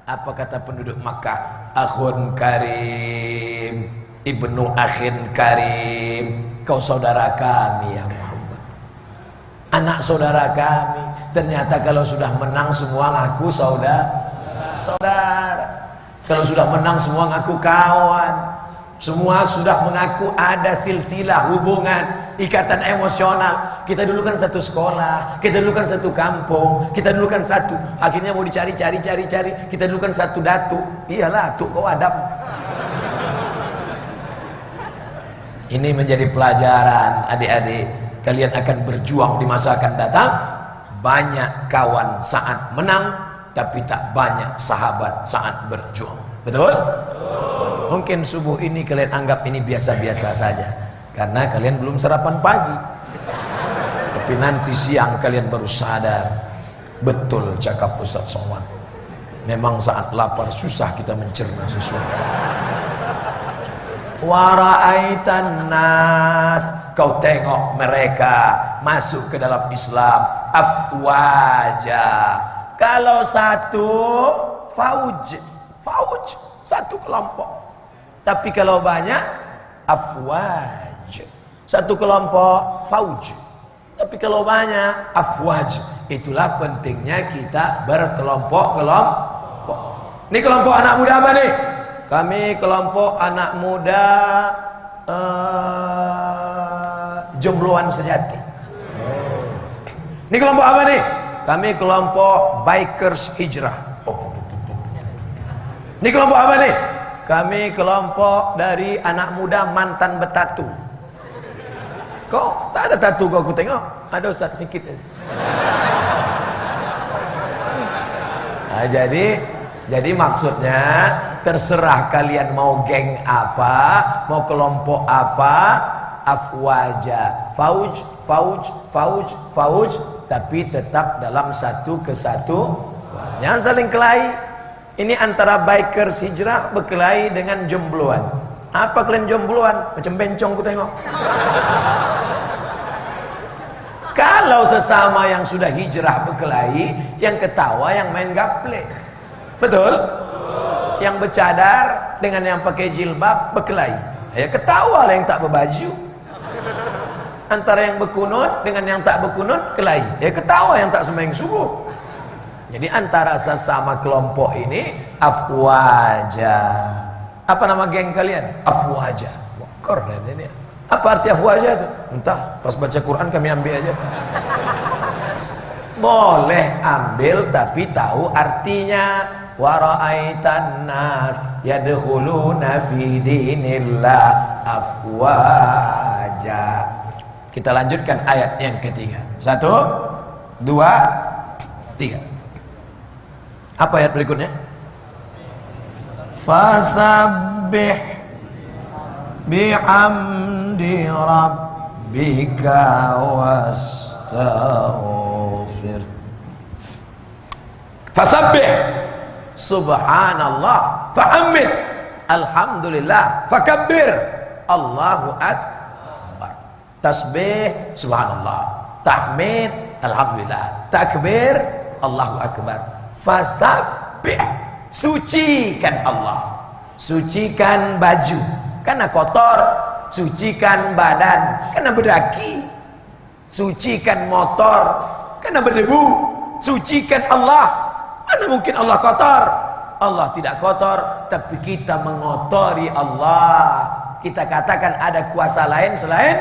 Apa kata penduduk Makkah? Akhun karim, ibnu akhin karim, kau saudara kami ya Muhammad, anak saudara kami. Ternyata kalau sudah menang semua ngaku saudara. Kalau sudah menang semua ngaku kawan. Semua sudah mengaku ada silsilah hubungan, ikatan emosional. Kita dulu kan satu sekolah, kita dulu kan satu kampung, kita dulu kan satu. Akhirnya mau dicari. Kita dulu kan satu datu. Iyalah, tuh kau adab. Ini menjadi pelajaran adik-adik. Kalian akan berjuang di masa akan datang. Banyak kawan saat menang, tapi tak banyak sahabat saat berjuang. Betul? Mungkin subuh ini kalian anggap ini biasa-biasa saja, karena kalian belum sarapan pagi. Tapi nanti siang kalian baru sadar. Betul cakap Ustaz Somad, memang saat lapar susah kita mencerna sesuatu. Wa ra'aitan nas, kau tengok mereka masuk ke dalam Islam afwaja. Kalau satu fauj. Fauj, satu kelompok. Tapi kalau banyak, afwaj. Satu kelompok, fauj. Tapi kalau banyak, afwaj. Itulah pentingnya kita berkelompok-kelompok. Ini kelompok anak muda apa nih? Kami kelompok anak muda jombloan sejati. Ini kelompok apa nih? Kami kelompok bikers hijrah. Ini kelompok apa nih? Kami kelompok dari anak muda mantan betatu. Kok tak ada tatu kau aku tengok? Ada Ustaz sikit. Nah, jadi maksudnya terserah kalian mau geng apa, mau kelompok apa, afwaja, fauj, fauj, fauj, fauj, tapi tetap dalam satu kesatuan. Jangan saling kelahi. Ini antara bikers hijrah berkelahi dengan jombloan. Apa kalian jombloan? Macam bencong ku tengok. Kalau sesama yang sudah hijrah berkelahi, yang ketawa yang main gaple. Betul? Yang bercadar dengan yang pakai jilbab berkelahi. Ya ketawa lah yang tak berbaju. Antara yang berkunut dengan yang tak berkunut kelahi. Ya ketawa yang tak sembahyang subuh. Jadi antara sesama kelompok ini afwaja. Apa nama geng kalian? Afwaja. Wah, keren ini. Apa arti afwaja itu? Entah, pas baca Quran kami ambil aja. Boleh ambil tapi tahu artinya. Wa ra'aitan nas yadkhuluna fi dinillah afwaja. Kita lanjutkan ayat yang ketiga. 1, 2, 3. Apa ayat berikutnya? Fasabbih bihamdi rabbika wastaghfir. Fasabbih, subhanallah, fahamid, alhamdulillah, fakabbir, Allahu akbar. Tasbih, subhanallah, tahmid, alhamdulillah, takbir, Allahu akbar. Fasabbih, sucikan Allah, sucikan baju karena kotor, sucikan badan karena berdaki, sucikan motor karena berdebu, sucikan Allah. Mana mungkin Allah kotor? Allah tidak kotor, tapi kita mengotori Allah. Kita katakan ada kuasa lain selain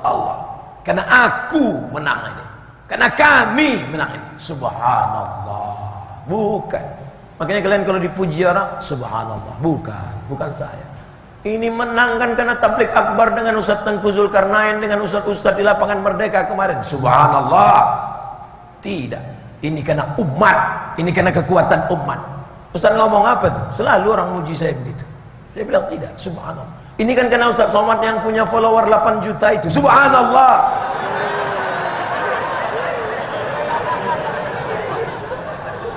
Allah. Karena aku menang ini, karena kami menang ini. Subhanallah. Bukan. Makanya kalian kalau dipuji orang, subhanallah. Bukan saya. Ini menang kan karena tablik akbar dengan Ustaz Tengku Zulkarnain, dengan Ustaz-Ustaz di lapangan Merdeka kemarin. Subhanallah. Tidak. Ini karena umat. Ini karena kekuatan umat. Ustaz ngomong apa tuh? Selalu orang muji saya begitu. Saya bilang tidak. Subhanallah. Ini kan karena Ustaz Somad yang punya follower 8 juta itu. Subhanallah.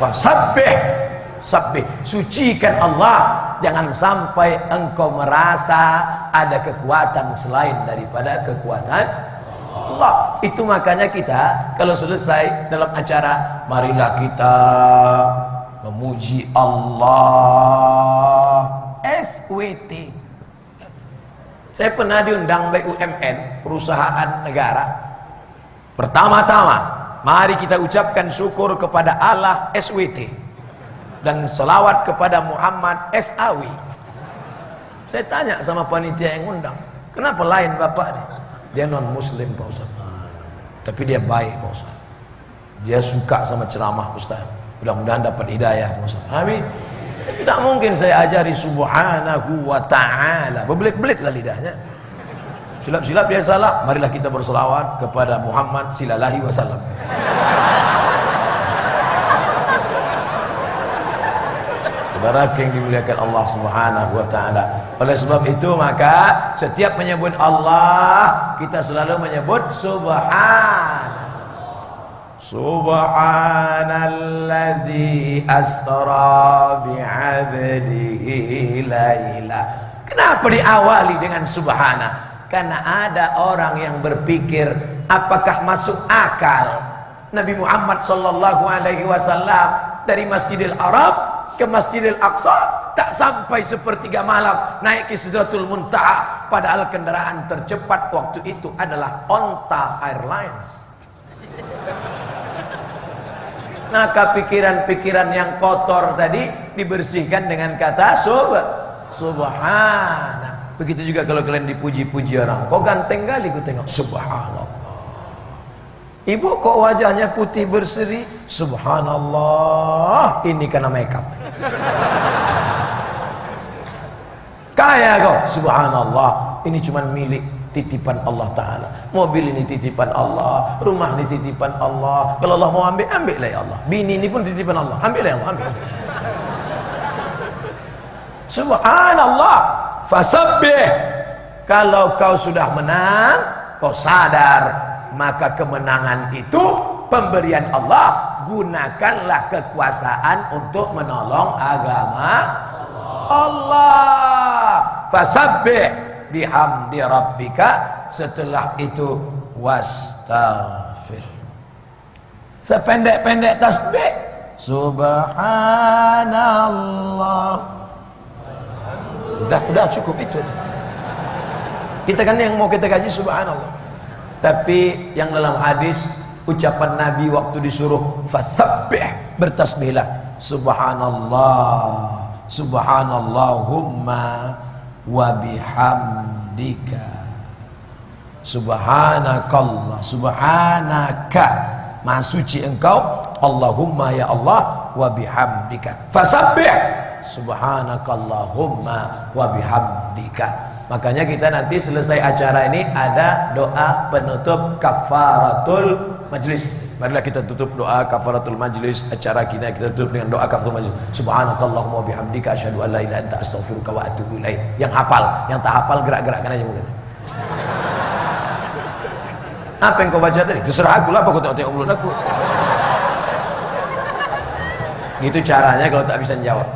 Fasabbih, sabbih, sucikan Allah. Jangan sampai engkau merasa ada kekuatan selain daripada kekuatan Allah. Itu makanya kita kalau selesai dalam acara, marilah kita memuji Allah. SWT. Saya pernah diundang BUMN, perusahaan negara. Pertama-tama mari kita ucapkan syukur kepada Allah SWT dan selawat kepada Muhammad SAW. Saya tanya sama panitia yang undang, kenapa lain bapak nih? Dia non muslim Pak Ustaz, tapi dia baik Pak Ustaz. Dia suka sama ceramah Ustaz. Mudah-mudahan dapat hidayah Pak Ustaz. Amin. Tak mungkin saya ajari subhanahu wa ta'ala, berbelit-belit lah lidahnya. Silap-silap dia salah. Marilah kita berselawat kepada Muhammad sallallahu alaihi wasallam. Saudara yang dimuliakan Allah Subhanahu wa taala. Oleh sebab itu maka setiap menyebut Allah kita selalu menyebut Subhanallazi asra bi'abdihi laila. Kenapa diawali dengan subhana? Karena ada orang yang berpikir, apakah masuk akal Nabi Muhammad sallallahu alaihi wasallam dari Masjidil Arab ke Masjidil Aqsa tak sampai sepertiga malam naik ke Sidratul Muntaha, padahal kendaraan tercepat waktu itu adalah Onta Airlines. Maka pikiran-pikiran yang kotor tadi dibersihkan dengan kata subhana. Begitu juga kalau kalian dipuji-puji orang, kok ganteng kali, ku tengok subhanallah. Ibu kok wajahnya putih berseri, subhanallah, ini karena makeup. Kaya kau, subhanallah, ini cuma milik titipan Allah Ta'ala. Mobil ini titipan Allah, rumah ini titipan Allah. Kalau Allah mau ambil, ambillah ya Allah. Bini ini pun titipan Allah, ambillah ya Allah, ambil. Subhanallah, fasabbih. Kalau kau sudah menang, kau sadar, maka kemenangan itu pemberian Allah. Gunakanlah kekuasaan untuk menolong agama Allah. Fasabbih bihamdi rabbika, setelah itu wastaghfir. Sependek-pendek tasbih subhanallah. Udah cukup itu. Kita kan yang mau kita kaji subhanallah. Tapi yang dalam hadis ucapan Nabi waktu disuruh fasabbih, bertasbihlah subhanallah, subhanallahumma wa bihamdika, subhanakallah, subhanaka, maha suci engkau, Allahumma ya Allah, wa bihamdika, fasabbih subhanakallahumma wa bihamdika. Makanya kita nanti selesai acara ini ada doa penutup kafaratul majlis. Marilah kita tutup doa kafaratul majlis acara kita tutup dengan doa kafaratul majlis. Subhanakallahumma bihamdika asyhadu an la ilaha illa anta astaghfiruka wa atubu ilaik. Yang hafal, yang tak hafal gerak-gerakkan aja mungkin. Apa yang kau baca tadi? Terserah aku lah, apa kau tengok mulut aku. Gitu caranya kalau tak bisa jawab.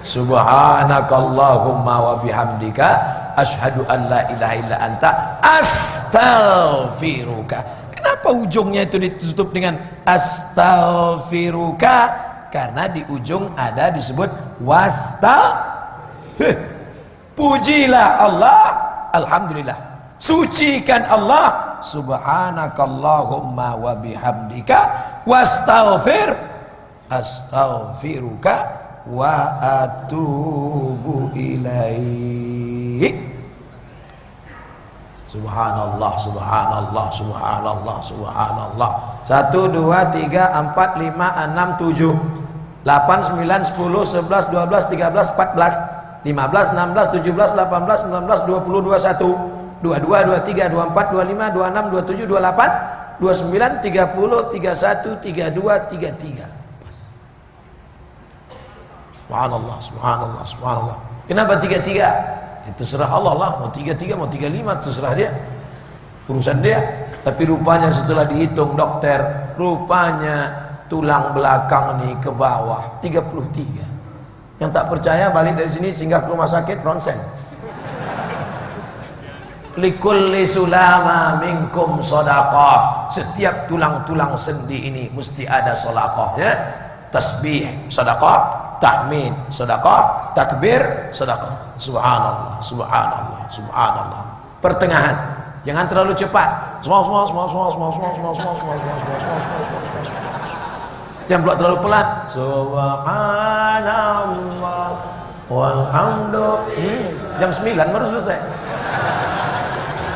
Subhanakallahumma wa bihamdika asyhadu an la ilaha illa anta astaghfiruka. Kenapa ujungnya itu ditutup dengan astaghfiruka? Karena di ujung ada disebut wastaghfir. Pujilah Allah, alhamdulillah. Sucikan Allah, subhanakallahumma wa bihamdika wastaghfir, astaghfiruka wa atubu ilaik. Subhanallah, subhanallah, subhanallah, subhanallah. 1, 2, 3, 4, 5, 6, 7, 8, 9, 10, 11, 12, 13, 14, 15, 16, 17, 18, 19, 20, 21, 22, 23, 24, 25, 26, 27, 28, 29, 30, 31, 32, 33. Subhanallah, subhanallah, subhanallah. Kenapa 33? Itu terserah Allah lah, mau 33, mau 35, terserah dia, urusan dia. Tapi rupanya setelah dihitung dokter, rupanya tulang belakang nih ke bawah 33. Yang tak percaya balik dari sini singgah ke rumah sakit ronsen. Likulli sulama minkum shadaqah. Setiap tulang-tulang sendi ini mesti ada sedekahnya. Tasbih sedekah, tahmid sedekah, takbir sedekah. Subhanallah, subhanallah, subhanallah. Pertengahan, jangan terlalu cepat. Jangan pula terlalu pelan. Subhanallah walhamdulillah. Jam 9 baru selesai.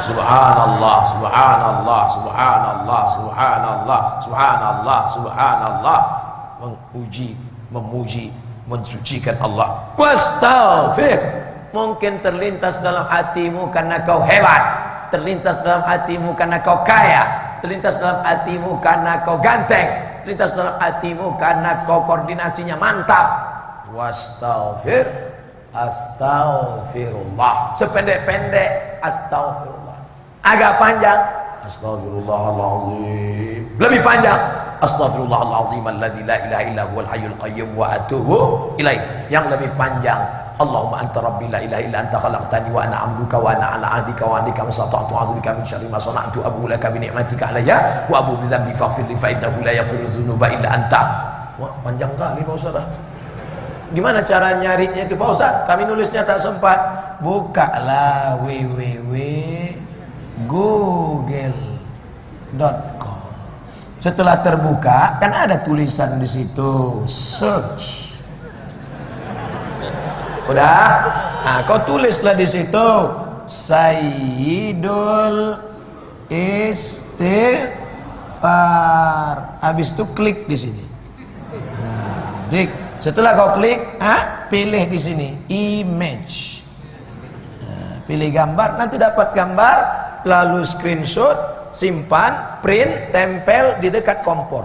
Subhanallah, subhanallah, subhanallah, subhanallah, subhanallah, subhanallah. Memuji, memuji, mensucikan Allah. Wastaghfir. Mungkin terlintas dalam hatimu karena kau hebat, terlintas dalam hatimu karena kau kaya, terlintas dalam hatimu karena kau ganteng, terlintas dalam hatimu karena kau koordinasinya mantap. Wastaghfir, astaghfirullah. Sependek-pendek astaghfirullah. Agak panjang astaghfirullahaladzim. Lebih panjang astaghfirullahaladzim alladzi la ilaha illa huwal hayyul qayyum wa atubu ilaih. Yang lebih panjang Allahumma anta rabbi la ilaha illa anta khalaqtani wa ana 'abduka wa ana 'ala 'ahdika wa 'adika mastata'tu a'udzubika min syarri ma sana'tu abu laka bi ni'matika alayya wa abu bi dhanbi faghfir li fa innahu la yaghfiru dzunuba illa anta. Wah, panjang kali Pak Ustaz. Gimana cara nyarinya itu Pak Ustaz? Kami nulisnya tak sempat. Bukalah www.google.com. Setelah terbuka kan ada tulisan di situ search. Udah? Nah, kau tulislah di situ Sayyidul Istighfar. Habis itu klik di sini. Nah, setelah kau klik, pilih di sini image. Nah, pilih gambar, nanti dapat gambar, lalu screenshot, simpan, print, tempel di dekat kompor.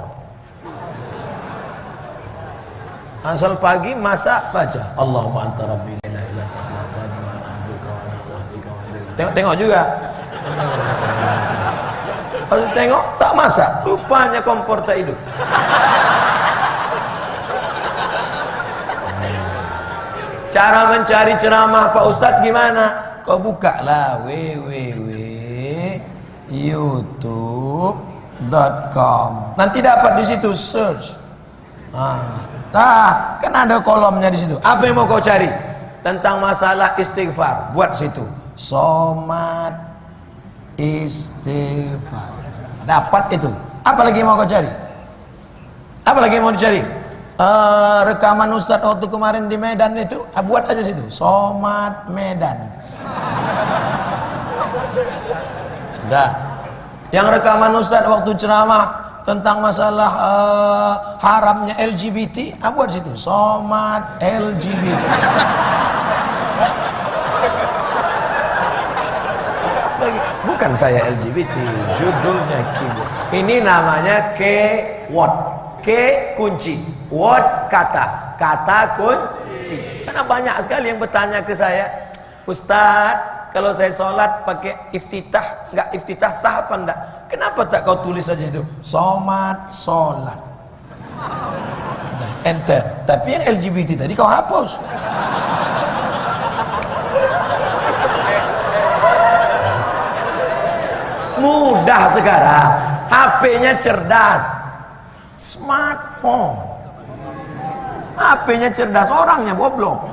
Asal pagi masak baca Allahumma anta rabbi la ilaha illa anta tengok juga. Kalau tengok tak masak, rupanya kompor tak hidup. Cara mencari ceramah Pak Ustadz gimana? Kau bukalah www.youtube.com. Nanti dapat di situ search. Nah, kan ada kolomnya di situ. Apa yang mau kau cari? Tentang masalah istighfar. Buat situ. Somat istighfar. Dapat itu. Apa lagi mau kau cari? Apa lagi mau dicari? Rekaman Ustadz waktu kemarin di Medan itu, buat aja situ. Somat Medan. Udah. Yang rekaman Ustadz waktu ceramah tentang masalah haramnya LGBT, buat situ. Somat LGBT. Bukan saya LGBT, judulnya keyboard. Ini namanya keyword. Ke kunci, word kata, kata kunci. Karena banyak sekali yang bertanya ke saya, Ustadz, kalau saya sholat pakai iftitah, nggak iftitah sah apa enggak? Kenapa tak kau tulis saja itu? Somat sholat. Nah, enter. Tapi yang LGBT tadi kau hapus. Mudah sekarang, HP-nya cerdas. Smartphone, HP-nya cerdas, orangnya goblok.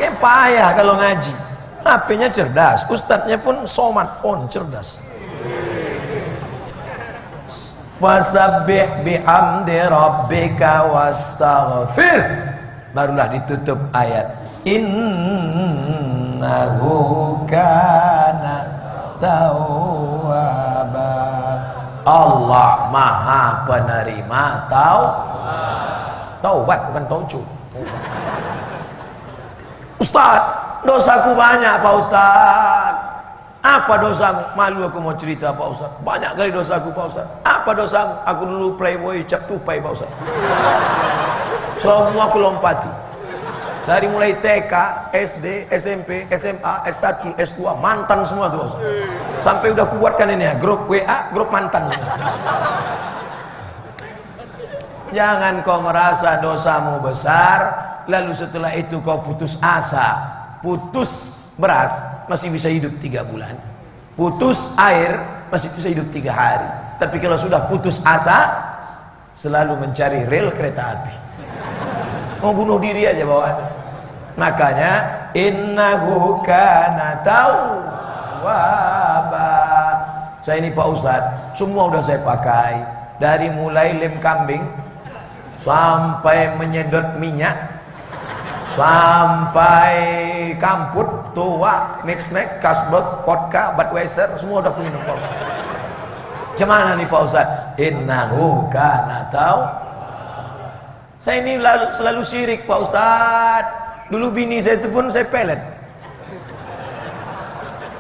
Kayak payah kalau ngaji. HP-nya cerdas, ustadznya pun smartphone cerdas. Fasabbih bihamdi rabbika wastaghfir. Barulah ditutup ayat. Innahu kana tawwaba. Allah maha penerima taubat, bukan taucu. Ustaz, dosaku banyak Pak Ustaz. Apa dosamu? Malu aku mau cerita Pak Ustaz. Banyak kali dosaku Pak Ustaz. Apa dosamu? Aku dulu playboy cap tupai Pak Ustaz. Semua aku lompati. Dari mulai TK, SD, SMP, SMA, S1, S2, mantan semua tuh. Sampai udah kubuatkan ini ya, grup WA, grup mantan. Jangan kau merasa dosamu besar, lalu setelah itu kau putus asa. Putus beras, masih bisa hidup 3 bulan. Putus air, masih bisa hidup 3 hari. Tapi kalau sudah putus asa, selalu mencari rel kereta api. Mau bunuh diri aja bawaan. Makanya innahu kana tawwaba. Saya ini Pak Ustadz, semua udah saya pakai. Dari mulai lem kambing sampai menyedot minyak, sampai kamput, tua, mix-max, Carlsberg, vodka, Budweiser, semua udah minum Pak Ustadz. Gimana nih Pak Ustadz? Innahu kana tawwaba. Saya ini selalu syirik Pak Ustadz. Dulu bini saya itu pun saya pelet.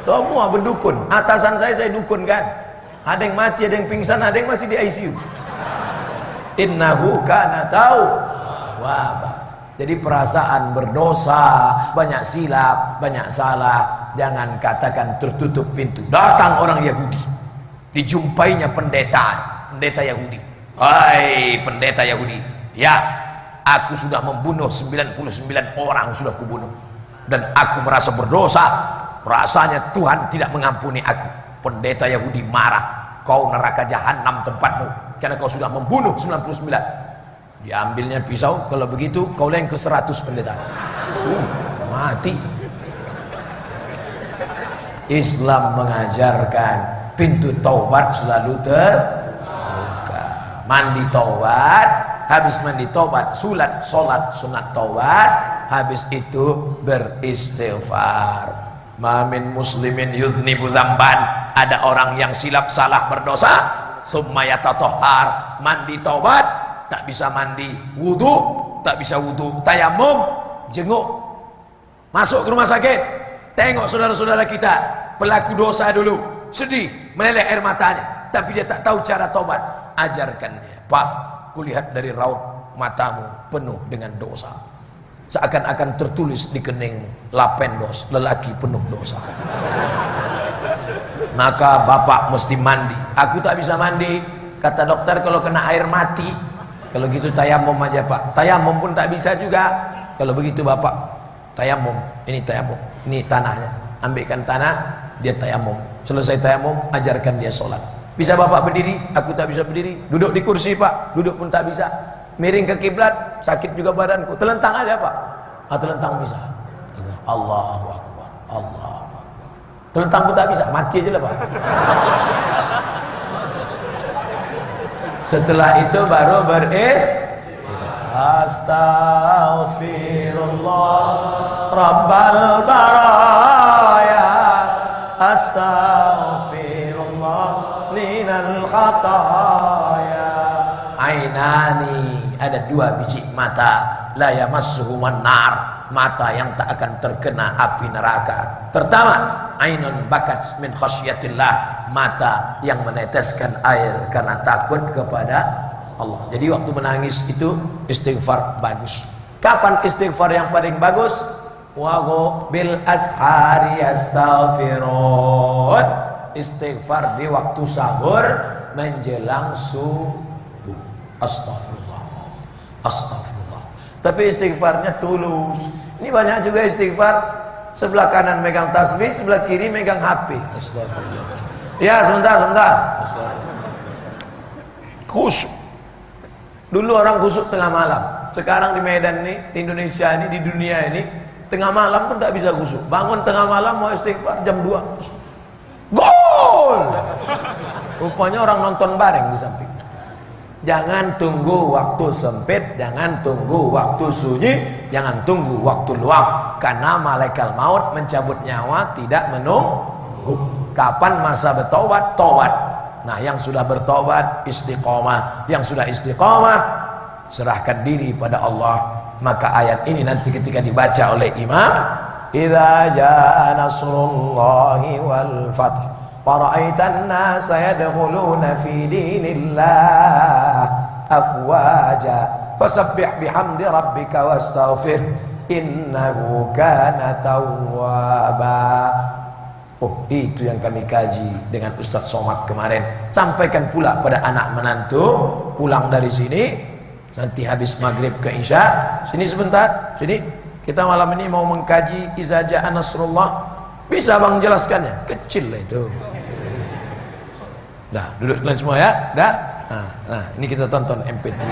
Semua berdukun. Atasan saya dukun kan. Ada yang mati, ada yang pingsan, ada yang masih di ICU. Innahu kana tawwaba. Jadi perasaan berdosa, banyak silap, banyak salah, jangan katakan tertutup pintu. Datang orang Yahudi, dijumpainya pendeta Yahudi. Hai pendeta Yahudi, ya, aku sudah membunuh 99 orang, sudah kubunuh. Dan aku merasa berdosa. Rasanya Tuhan tidak mengampuni aku. Pendeta Yahudi marah. Kau neraka jahanam tempatmu, karena kau sudah membunuh 99. Diambilnya pisau, kalau begitu kau leng ke 100 pendeta. Mati. Islam mengajarkan pintu taubat selalu terbuka. Mandi taubat, habis mandi taubat sholat sunat taubat, habis itu beristighfar. Mamin muslimin yudhnibu dzamban, ada orang yang silap salah berdosa, summa yatatohar, mandi taubat, tak bisa mandi wudu, tak bisa wudu tayamum, jenguk, masuk ke rumah sakit, tengok saudara-saudara kita pelaku dosa dulu, sedih, meleleh air matanya, tapi dia tak tahu cara taubat. Ajarkan dia, Pak, kulihat dari raut matamu penuh dengan dosa, seakan-akan tertulis di keningmu, lapendos, lelaki penuh dosa. Maka bapak mesti mandi. Aku tak bisa mandi, kata dokter, kalau kena air mati. Kalau gitu tayamum aja Pak. Tayamum pun tak bisa juga. Kalau begitu bapak tayamum, ini tanahnya, ambilkan tanah, dia tayamum. Selesai tayamum, ajarkan dia sholat. Bisa bapak berdiri? Aku tak bisa berdiri. Duduk di kursi Pak, duduk pun tak bisa. Miring ke kiblat, sakit juga badanku. Telentang aja Pak. Telentang bisa. Allahu Akbar, Allahu Akbar. Telentang pun tak bisa, mati aja lah Pak. Setelah itu baru Astaghfirullah Rabbal baraya, Astaghfirullah minal khataya. Ainani, ada 2 biji mata, la yamassuhuman nar, mata yang tak akan terkena api neraka. Pertama, ainun bakat min khasyatillah, mata yang meneteskan air karena takut kepada Allah. Jadi waktu menangis itu istighfar bagus. Kapan istighfar yang paling bagus? Wa bil ashari astaghfirun, istighfar di waktu sahur menjelang subuh. Astagfirullah, astagfirullah. Tapi istighfarnya tulus. Ini banyak juga istighfar, sebelah kanan megang tasbih, sebelah kiri megang HP. Astagfirullah. Ya, sebentar. Astagfirullah. Khusyuk. Dulu orang khusyuk tengah malam. Sekarang di Medan ini, di Indonesia ini, di dunia ini, tengah malam pun tak bisa khusyuk. Bangun tengah malam mau istighfar jam 2. Gol! Rupanya orang nonton bareng di samping. Jangan tunggu waktu sempit, jangan tunggu waktu sunyi, jangan tunggu waktu luang, karena malaikat maut mencabut nyawa tidak menunggu. Kapan masa bertobat? Tobat. Nah, yang sudah bertobat istiqomah, yang sudah istiqomah serahkan diri pada Allah. Maka ayat ini nanti ketika dibaca oleh imam, idza jaa nasrullahi wal fath fara'aitan nasa yadkhuluna fi dinillah afwaja fasabbih bihamdi rabbika wastaghfir innahu kana tawwaba. Oh, itu yang kami kaji dengan Ustadz Somad kemarin. Sampaikan pula pada anak menantu pulang dari sini, nanti habis maghrib ke isya, sini sebentar, sini kita malam ini mau mengkaji Iza Jaa Nasrullah. Bisa bang jelaskannya? Kecil lah itu. Nah, duduk kalian semua ya. Dah. Nah, ini kita tonton MP3.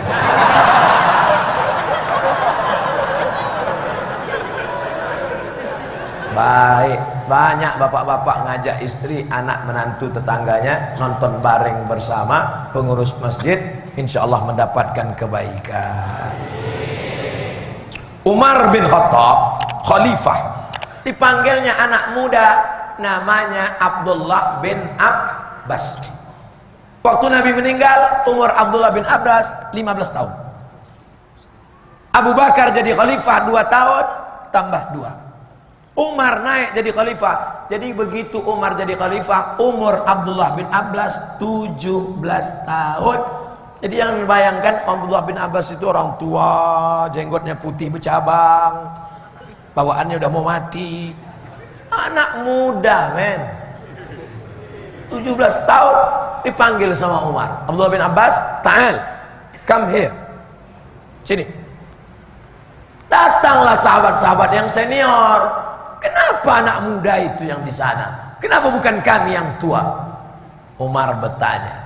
Baik, banyak bapak-bapak ngajak istri, anak menantu tetangganya nonton bareng bersama pengurus masjid, insya Allah mendapatkan kebaikan. Umar bin Khattab, khalifah, dipanggilnya anak muda namanya Abdullah bin Abbas. Waktu Nabi meninggal, umur Abdullah bin Abbas 15 tahun. Abu Bakar jadi khalifah 2 tahun tambah 2. Umar naik jadi khalifah. Jadi begitu Umar jadi khalifah, umur Abdullah bin Abbas 17 tahun. Jadi yang bayangkan Abdullah bin Abbas itu orang tua, jenggotnya putih bercabang, bawaannya udah mau mati. Anak muda, men. 17 tahun dipanggil sama Umar. Abdullah bin Abbas, ta'al, come here. Sini. Datanglah sahabat-sahabat yang senior. Kenapa anak muda itu yang di sana? Kenapa bukan kami yang tua? Umar bertanya.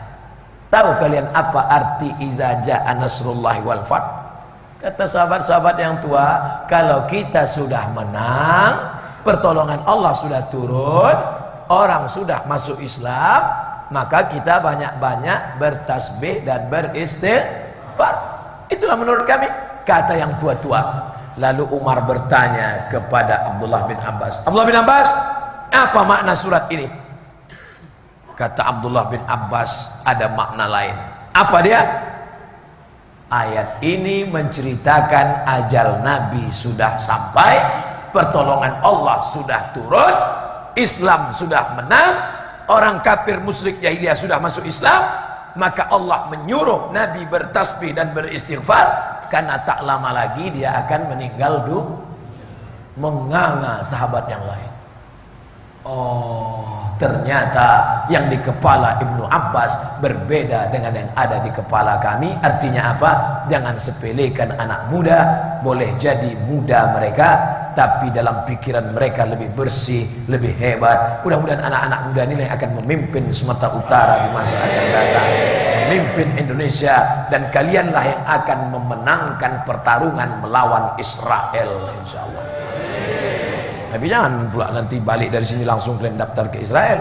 Tahu kalian apa arti Iza Jaa Nasrullahi wal Fath? Kata sahabat-sahabat yang tua, kalau kita sudah menang, pertolongan Allah sudah turun, orang sudah masuk Islam, maka kita banyak-banyak bertasbih dan beristighfar. Itulah menurut kami, kata yang tua-tua. Lalu Umar bertanya kepada Abdullah bin Abbas, Abdullah bin Abbas, apa makna surat ini? Kata Abdullah bin Abbas, ada makna lain. Apa dia? Ayat ini menceritakan ajal Nabi sudah sampai, pertolongan Allah sudah turun, Islam sudah menang, orang kafir musyrik jahiliyah sudah masuk Islam, maka Allah menyuruh Nabi bertasbih dan beristighfar, karena tak lama lagi dia akan meninggal dunia. Menganga sahabat yang lain. Oh, ternyata yang di kepala Ibnu Abbas berbeda dengan yang ada di kepala kami. Artinya apa? Jangan sepelekan anak muda. Boleh jadi muda mereka, tapi dalam pikiran mereka lebih bersih, lebih hebat. Mudah-mudahan anak-anak muda ini yang akan memimpin Sumatera Utara di masa yang datang, memimpin Indonesia, dan kalianlah yang akan memenangkan pertarungan melawan Israel, insya Allah. Tapi jangan pula nanti balik dari sini langsung kalian daftar ke Israel.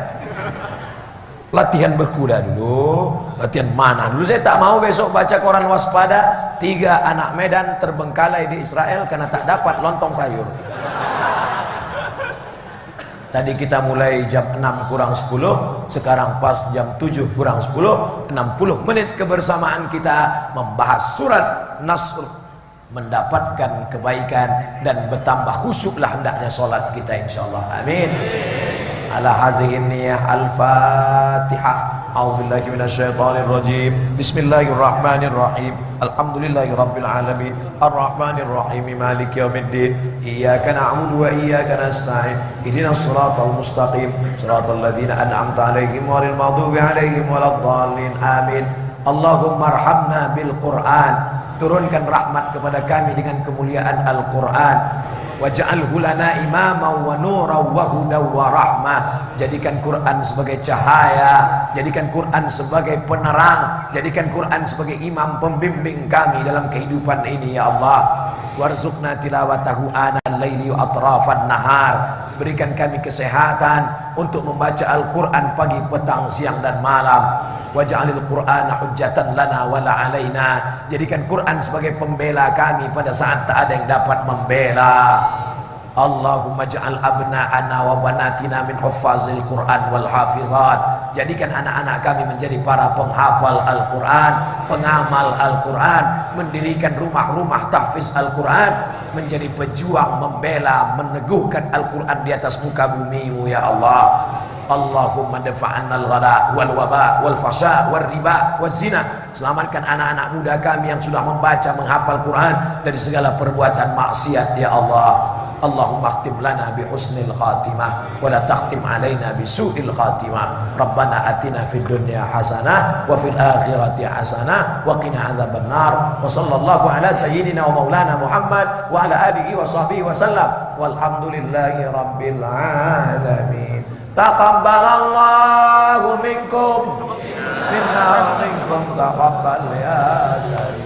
Latihan berkuda dulu, latihan mana dulu. Saya tak mau besok baca koran waspada 3 anak Medan terbengkalai di Israel karena tak dapat lontong sayur. Tadi kita mulai jam 6 kurang 10, sekarang pas jam 7 kurang 10, 60 menit kebersamaan kita membahas surat Nasr, mendapatkan kebaikan dan bertambah khusyuklah hendaknya solat kita insyaallah. Amin. Ala hazihi niyyah al-Fatihah. A'udzubillahi minasyaitonir rajim. Bismillahirrahmanirrahim. Alhamdulillahirabbil alamin. Arrahmanir rahim. Maliki yaumiddin. Iyyaka na'budu wa iyyaka nasta'in. Ihdinas shiratal mustaqim. Shiratal ladzina an'amta 'alaihim ghairil maghdubi 'alaihim waladdallin. Amin. Allahumma arhamna bil Qur'an. Turunkan rahmat kepada kami dengan kemuliaan Al-Quran. Waj'alhu lana imama wa nura wa huda wa rahmah. Jadikan Quran sebagai cahaya, jadikan Quran sebagai penerang, jadikan Quran sebagai imam pembimbing kami dalam kehidupan ini ya Allah. Warzuqna tilawatahu anal laili wa atrafan nahar. Berikan kami kesehatan untuk membaca Al-Quran pagi, petang, siang dan malam. Waj'alil Qur'ana hujjatan lana wala alaina. Jadikan Quran sebagai pembela kami pada saat tak ada yang dapat membela. Allahumma ja'al abna'ana wa banatina min huffazil Qur'an wal hafizat. Jadikan anak-anak kami menjadi para penghafal Al-Quran, pengamal Al-Quran, mendirikan rumah-rumah tahfiz Al-Quran, menjadi pejuang membela, meneguhkan Al-Quran di atas muka bumi-Mu ya Allah. Allahumma dafa'anna al-ghala wal waba wal fasha wal riba wal zina. Selamatkan anak-anak muda kami yang sudah membaca, menghafal Quran dari segala perbuatan maksiat ya Allah. Allahumma akhtim lana bi husnil khatimah wa la takhtim alaina bi su'il khatimah. Rabbana atina fid dunya hasanah wa fil akhirati hasanah wa qina adzaban nar. Wa sallallahu ala sayyidina wa maulana Muhammad wa ala alihi wa sahbihi wa sallam. Walhamdulillahi rabbil alamin. Taqabbalallahu minkum minna wa minkum taqabbal ya karim.